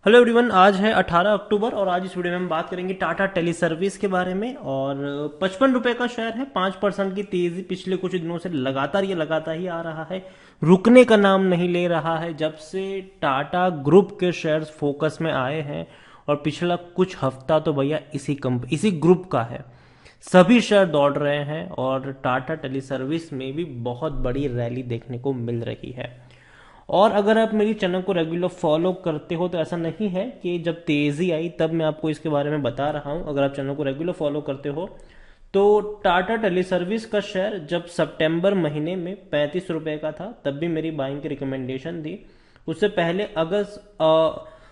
Hello everyone, आज है 18 अक्टूबर और आज इस वीडियो में हम बात करेंगे टाटा टेली सर्विस के बारे में। और 55 रुपए का शेयर है। 5% की तेजी पिछले कुछ दिनों से लगातार ये लगाता ही आ रहा है, रुकने का नाम नहीं ले रहा है जब से टाटा ग्रुप के शेयर्स फोकस में आए हैं। और पिछला कुछ हफ्ता तो भैया इसी ग्रुप का है। सभी शेयर दौड़ रहे हैं और टाटा टेली सर्विस में भी बहुत बड़ी रैली देखने को मिल रही है। और अगर आप मेरी चैनल को रेगुलर फॉलो करते हो तो ऐसा नहीं है कि जब तेजी आई तब मैं आपको इसके बारे में बता रहा हूं। अगर आप चैनल को रेगुलर फॉलो करते हो तो टाटा टेली सर्विस का शेयर जब सितंबर महीने में 35 रुपए का था तब भी मेरी बाइंग की रिकमेंडेशन थी। उससे पहले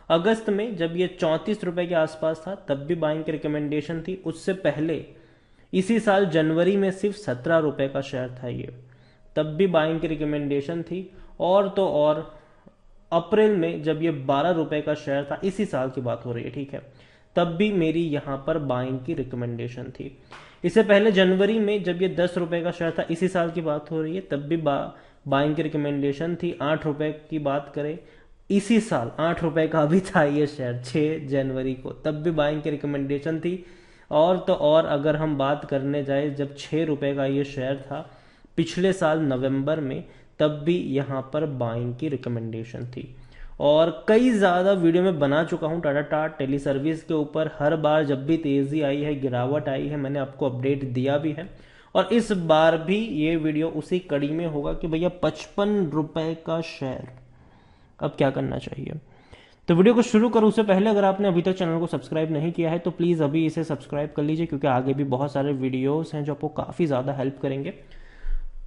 अगस्त में जब ये 34 रुपए के आसपास था तब भी बाइंग की रिकमेंडेशन थी। उससे पहले इसी साल जनवरी में सिर्फ 17 रुपए का शेयर था ये, तब भी बाइंग की रिकमेंडेशन थी। और तो और अप्रैल में जब ये 12 रुपए का शेयर था, इसी साल की बात हो रही है, ठीक है, तब भी मेरी यहाँ पर बाइंग की रिकमेंडेशन थी। इससे पहले जनवरी में जब ये 10 रुपए का शेयर था, इसी साल की बात हो रही है, तब भी बाइंग की रिकमेंडेशन थी। 8 रुपए की बात करें, इसी साल 8 रुपए का भी था ये शेयर 6 जनवरी को, तब भी बाइंग की रिकमेंडेशन थी। और तो और अगर हम बात करने जाए जब 6 रुपए का ये शेयर था पिछले साल नवंबर में, तब भी यहाँ पर बाइंग की रिकमेंडेशन थी। और कई ज़्यादा वीडियो में बना चुका हूँ टाटा टेली सर्विस के ऊपर। हर बार जब भी तेज़ी आई है, गिरावट आई है, मैंने आपको अपडेट दिया भी है। और इस बार भी ये वीडियो उसी कड़ी में होगा कि भैया 55 रुपए का शेयर अब क्या करना चाहिए। तो वीडियो को शुरू करूँ उससे पहले अगर आपने अभी तक चैनल को सब्सक्राइब नहीं किया है तो प्लीज़ अभी इसे सब्सक्राइब कर लीजिए, क्योंकि आगे भी बहुत सारे वीडियोस हैं जो आपको काफ़ी ज़्यादा हेल्प करेंगे।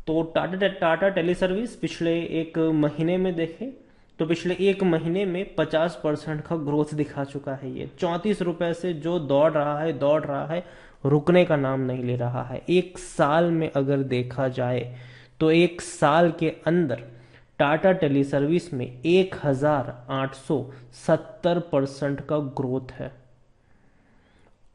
तो टाटा टेली सर्विस पिछले एक महीने में देखें तो पिछले एक महीने में 50% का ग्रोथ दिखा चुका है। ये 34 रुपए से जो दौड़ रहा है, रुकने का नाम नहीं ले रहा है। एक साल में अगर देखा जाए तो एक साल के अंदर टाटा टेली सर्विस में 1870% का ग्रोथ है।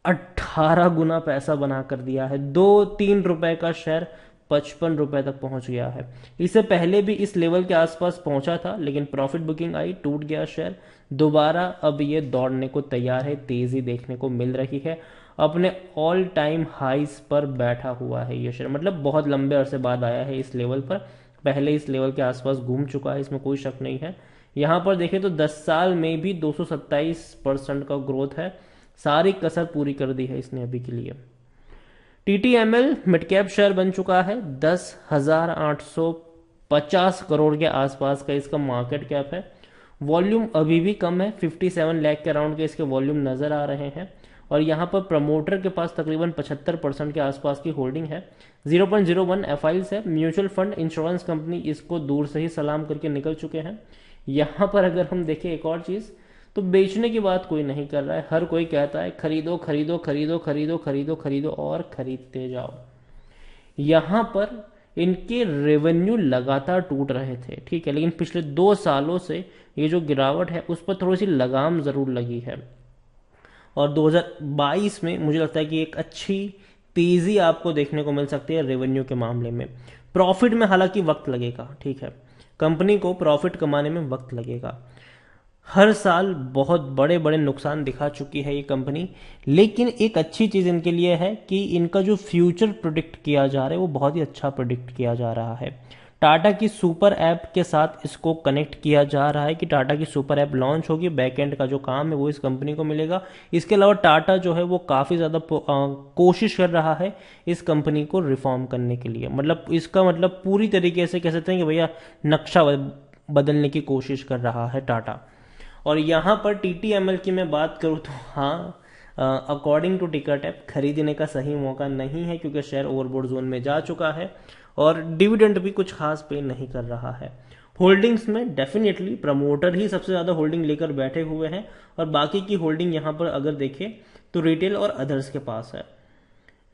18 गुना पैसा बना कर दिया है। 2-3 रुपए का शेयर 55 रुपए तक पहुंच गया है। इससे पहले भी इस लेवल के आसपास पहुंचा था, लेकिन प्रॉफिट बुकिंग आई, टूट गया शेयर। दोबारा अब ये दौड़ने को तैयार है, तेजी देखने को मिल रही है। अपने ऑल टाइम हाइस पर बैठा हुआ है ये शेयर, मतलब बहुत लंबे अरसे बाद आया है इस लेवल पर। पहले इस लेवल के आसपास घूम चुका है, इसमें कोई शक नहीं है। यहाँ पर देखें तो 10 साल में भी 227% का ग्रोथ है। सारी कसर पूरी कर दी है इसने अभी के लिए। टीटीएमएल मिड कैप शेयर बन चुका है। 10,850 करोड़ के आसपास का इसका मार्केट कैप है। वॉल्यूम अभी भी कम है, 57 लाख के अराउंड के इसके वॉल्यूम नजर आ रहे हैं। और यहाँ पर प्रमोटर के पास तकरीबन 75% के आसपास की होल्डिंग है। 0.01 एफआईल्स है। म्यूचुअल फंड, इंश्योरेंस कंपनी इसको दूर से ही सलाम करके निकल चुके हैं। यहाँ पर अगर हम देखें एक और चीज़, तो बेचने की बात कोई नहीं कर रहा है। हर कोई कहता है खरीदो खरीदो खरीदो खरीदो खरीदो खरीदो और खरीदते जाओ। यहां पर इनके रेवेन्यू लगातार टूट रहे थे, ठीक है, लेकिन पिछले 2 सालों से ये जो गिरावट है उस पर थोड़ी सी लगाम जरूर लगी है। और 2022 में मुझे लगता है कि एक अच्छी तेजी आपको देखने को मिल सकती है रेवेन्यू के मामले में। प्रॉफिट में हालांकि वक्त लगेगा, ठीक है, कंपनी को प्रॉफिट कमाने में वक्त लगेगा। हर साल बहुत बड़े बड़े नुकसान दिखा चुकी है ये कंपनी, लेकिन एक अच्छी चीज़ इनके लिए है कि इनका जो फ्यूचर प्रोडिक्ट किया जा रहा है वो बहुत ही अच्छा प्रोडिक्ट किया जा रहा है। टाटा की सुपर ऐप के साथ इसको कनेक्ट किया जा रहा है कि टाटा की सुपर ऐप लॉन्च होगी, बैकएंड का जो काम है वो इस कंपनी को मिलेगा। इसके अलावा टाटा जो है वो काफ़ी ज़्यादा कोशिश कर रहा है इस कंपनी को रिफॉर्म करने के लिए। मतलब इसका मतलब पूरी तरीके से कह सकते हैं कि भैया नक्शा बदलने की कोशिश कर रहा है टाटा। और यहाँ पर टीटीएमएल की मैं बात करूँ तो हाँ, अकॉर्डिंग टू टिकट ऐप खरीदने का सही मौका नहीं है, क्योंकि शेयर ओवरबोर्ड जोन में जा चुका है और डिविडेंड भी कुछ खास पे नहीं कर रहा है। होल्डिंग्स में डेफिनेटली प्रमोटर ही सबसे ज़्यादा होल्डिंग लेकर बैठे हुए हैं, और बाकी की होल्डिंग यहाँ पर अगर देखें तो रिटेल और अदर्स के पास है।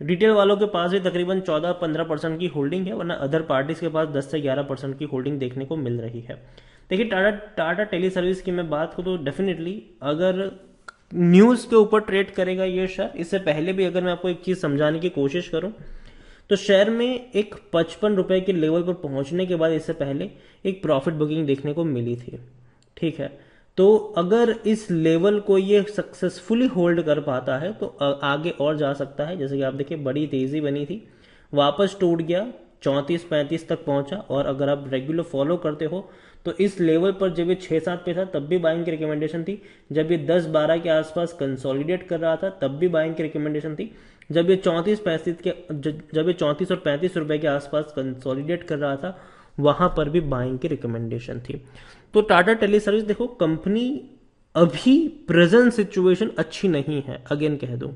रिटेल वालों के पास भी तकरीबन 14-15% की होल्डिंग है, वरना अदर पार्टीज के पास 10 से 11% की होल्डिंग देखने को मिल रही है। देखिए टाटा टेली सर्विस की मैं बात करूँ तो डेफिनेटली अगर न्यूज़ के ऊपर ट्रेड करेगा ये शेयर। इससे पहले भी अगर मैं आपको एक चीज़ समझाने की कोशिश करूँ तो शेयर में एक 55 रुपए के लेवल पर पहुंचने के बाद इससे पहले एक प्रॉफिट बुकिंग देखने को मिली थी, ठीक है। तो अगर इस लेवल को ये सक्सेसफुली होल्ड कर पाता है तो आगे और जा सकता है। जैसे कि आप देखिए बड़ी तेजी बनी थी, वापस टूट गया, 34-35 तक पहुंचा। और अगर आप रेगुलर फॉलो करते हो तो इस लेवल पर जब ये 6-7 पे था तब भी बाइंग की रिकमेंडेशन थी, जब ये 10-12 के आसपास कंसोलिडेट कर रहा था तब भी बाइंग की रिकमेंडेशन थी, जब ये 34 और 35 रुपए के आसपास कंसोलिडेट कर रहा था वहां पर भी बाइंग की रिकमेंडेशन थी। तो टाटा टेली सर्विस देखो, कंपनी अभी प्रेजेंट सिचुएशन अच्छी नहीं है, अगेन कह दूं,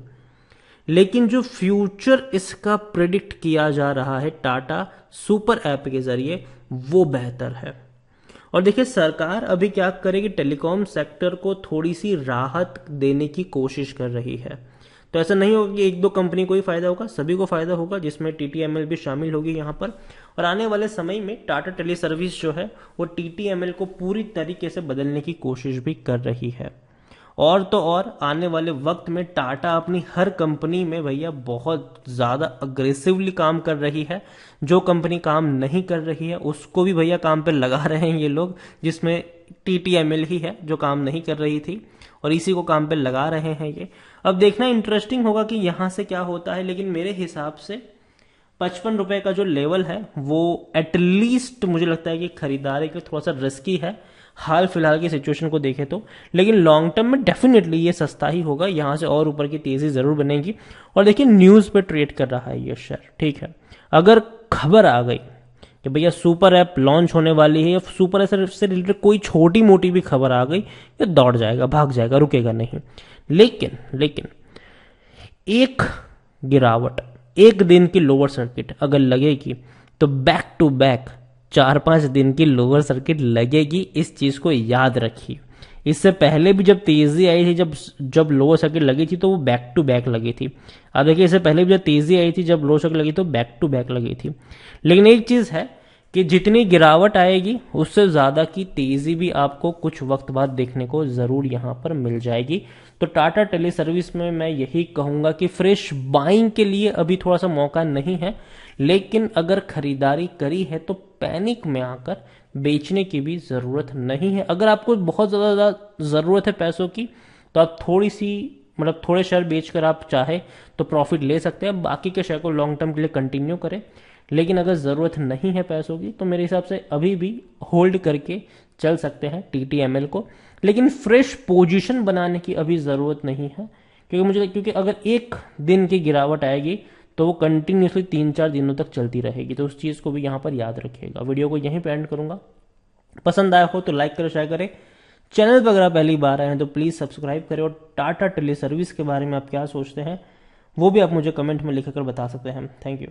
लेकिन जो फ्यूचर इसका प्रेडिक्ट किया जा रहा है टाटा सुपर ऐप के जरिए वो बेहतर है। और देखिए सरकार अभी क्या करेगी, टेलीकॉम सेक्टर को थोड़ी सी राहत देने की कोशिश कर रही है। तो ऐसा नहीं होगा कि एक दो कंपनी को ही फायदा होगा, सभी को फायदा होगा, जिसमें टीटीएमएल भी शामिल होगी यहाँ पर। और आने वाले समय में टाटा टेली सर्विस जो है वो टीटीएमएल को पूरी तरीके से बदलने की कोशिश भी कर रही है। और तो और आने वाले वक्त में टाटा अपनी हर कंपनी में भैया बहुत ज्यादा अग्रेसिवली काम कर रही है। जो कंपनी काम नहीं कर रही है उसको भी भैया काम पे लगा रहे हैं ये लोग, जिसमें टीटीएमएल ही है जो काम नहीं कर रही थी और इसी को काम पे लगा रहे हैं ये। अब देखना इंटरेस्टिंग होगा कि यहां से क्या होता है, लेकिन मेरे हिसाब से 55 रुपए का जो लेवल है वो एटलीस्ट मुझे लगता है कि खरीदारी के लिए थोड़ा सा रिस्की है हाल फिलहाल की सिचुएशन को देखें तो, लेकिन लॉन्ग टर्म में डेफिनेटली ये सस्ता ही होगा, यहां से और ऊपर की तेजी जरूर बनेगी। और देखिए न्यूज पे ट्रेड कर रहा है ये शेयर, ठीक है। अगर खबर आ गई कि भैया सुपर ऐप लॉन्च होने वाली है या सुपर ऐप से रिलेटेड कोई छोटी मोटी भी खबर आ गई, ये दौड़ जाएगा, भाग जाएगा, रुकेगा नहीं। लेकिन एक गिरावट, एक दिन की लोअर सर्किट अगर लगेगी तो बैक टू बैक 4-5 दिन की लोअर सर्किट लगेगी, इस चीज को याद रखिए। इससे पहले भी जब तेजी आई थी, जब लोअर सर्किट लगी थी तो वो बैक टू बैक लगी थी। अब देखिए इससे पहले भी जब तेजी आई थी, जब लोअर सर्किट लगी तो बैक टू बैक लगी थी। लेकिन एक चीज है कि जितनी गिरावट आएगी उससे ज्यादा की तेजी भी आपको कुछ वक्त बाद देखने को जरूर यहां पर मिल जाएगी। तो टाटा टेली सर्विस में मैं यही कहूंगा कि फ्रेश बाइंग के लिए अभी थोड़ा सा मौका नहीं है, लेकिन अगर खरीदारी करी है तो पैनिक में आकर बेचने की भी जरूरत नहीं है। अगर आपको बहुत ज्यादा जरूरत है पैसों की तो आप थोड़ी सी मतलब थोड़े शेयर बेचकर आप चाहे तो प्रॉफिट ले सकते हैं, बाकी के शेयर को लॉन्ग टर्म के लिए कंटिन्यू करें। लेकिन अगर जरूरत नहीं है पैसों की तो मेरे हिसाब से अभी भी होल्ड करके चल सकते हैं टीटीएमएल को, लेकिन फ्रेश पोजीशन बनाने की अभी जरूरत नहीं है। क्योंकि अगर एक दिन की गिरावट आएगी तो वो कंटिन्यूसली 3-4 दिनों तक चलती रहेगी, तो उस चीज को भी यहां पर याद रखिएगा। वीडियो को यहीं पे एंड करूंगा, पसंद आया हो तो लाइक करें, शेयर करें। चैनल पर अगर आप पहली बार आए हैं तो प्लीज सब्सक्राइब करें। और टाटा टेली सर्विस के बारे में आप क्या सोचते हैं वो भी आप मुझे कमेंट में लिखकर बता सकते हैं। Thank you.